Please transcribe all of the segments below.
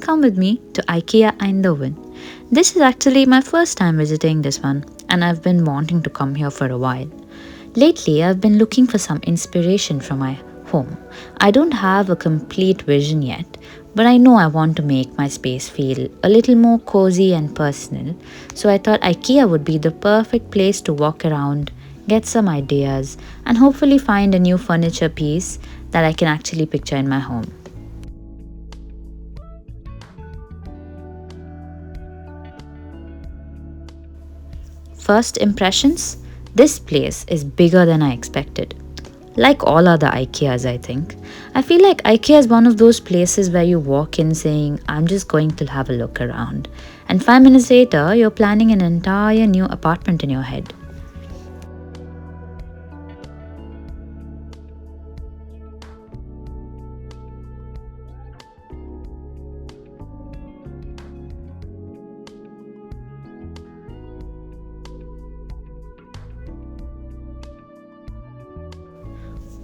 come with me to IKEA Eindhoven. This is actually my first time visiting this one, and I've been wanting to come here for a while. Lately, I've been looking for some inspiration from my home. I don't have a complete vision yet, but I know I want to make my space feel a little more cozy and personal, so I thought IKEA would be the perfect place to walk around, get some ideas, and hopefully find a new furniture piece that I can actually picture in my home. First impressions? This place is bigger than I expected. Like all other IKEAs, I think. I feel like IKEA is one of those places where you walk in saying, I'm just going to have a look around. And 5 minutes later, you're planning an entire new apartment in your head.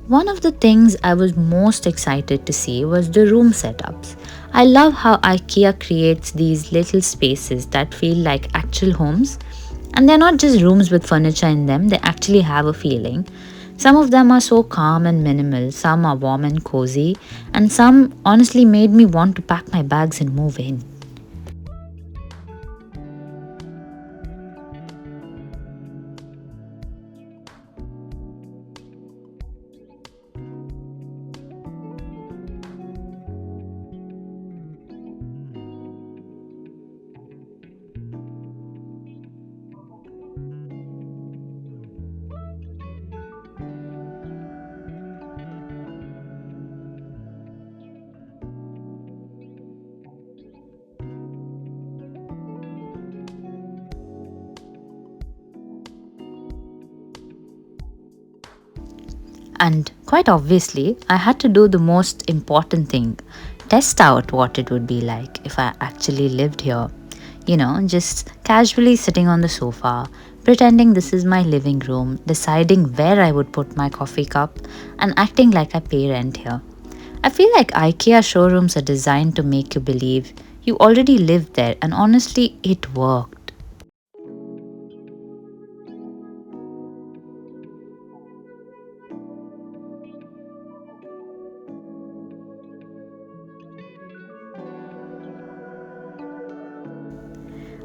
One of the things I was most excited to see was the room setups. I love how IKEA creates these little spaces that feel like actual homes. And they're not just rooms with furniture in them, they actually have a feeling. Some of them are so calm and minimal, some are warm and cozy, and some honestly made me want to pack my bags and move in. And quite obviously, I had to do the most important thing, test out what it would be like if I actually lived here. Just casually sitting on the sofa, pretending this is my living room, deciding where I would put my coffee cup, and acting like I pay rent here. I feel like IKEA showrooms are designed to make you believe you already lived there, and honestly, it worked.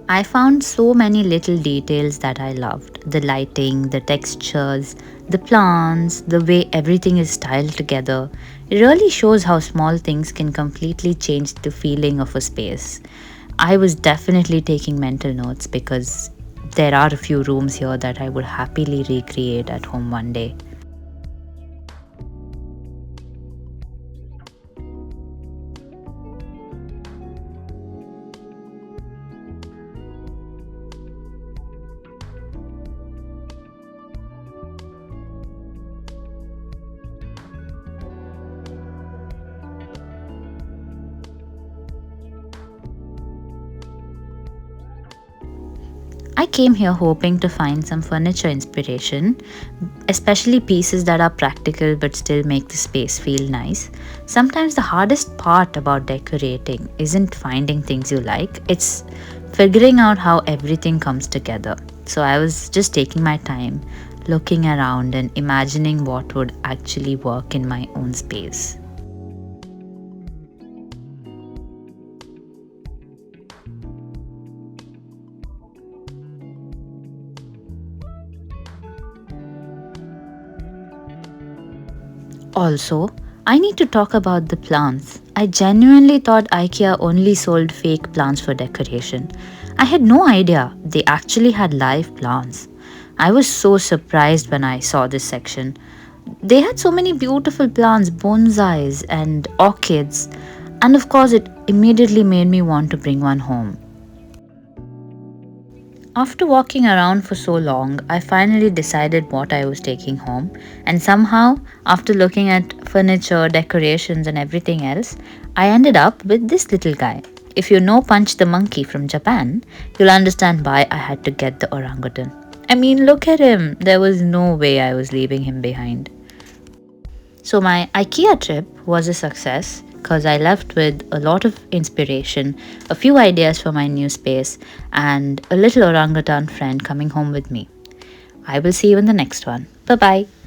I found so many little details that I loved: the lighting, the textures, the plants, the way everything is styled together. It really shows how small things can completely change the feeling of a space. I was definitely taking mental notes because there are a few rooms here that I would happily recreate at home one day. I came here hoping to find some furniture inspiration, especially pieces that are practical but still make the space feel nice. Sometimes the hardest part about decorating isn't finding things you like, it's figuring out how everything comes together. So I was just taking my time, looking around and imagining what would actually work in my own space. Also, I need to talk about the plants. I genuinely thought IKEA only sold fake plants for decoration. I had no idea they actually had live plants. I was so surprised when I saw this section. They had so many beautiful plants, bonsais, and orchids, and of course, it immediately made me want to bring one home. After walking around for so long, I finally decided what I was taking home, and somehow, after looking at furniture, decorations, and everything else, I ended up with this little guy. If you know Punch the Monkey from Japan, you'll understand why I had to get the orangutan. I mean, look at him. There was no way I was leaving him behind. So, my IKEA trip was a success. because I left with a lot of inspiration, a few ideas for my new space, and a little orangutan friend coming home with me. I will see you in the next one. Bye bye.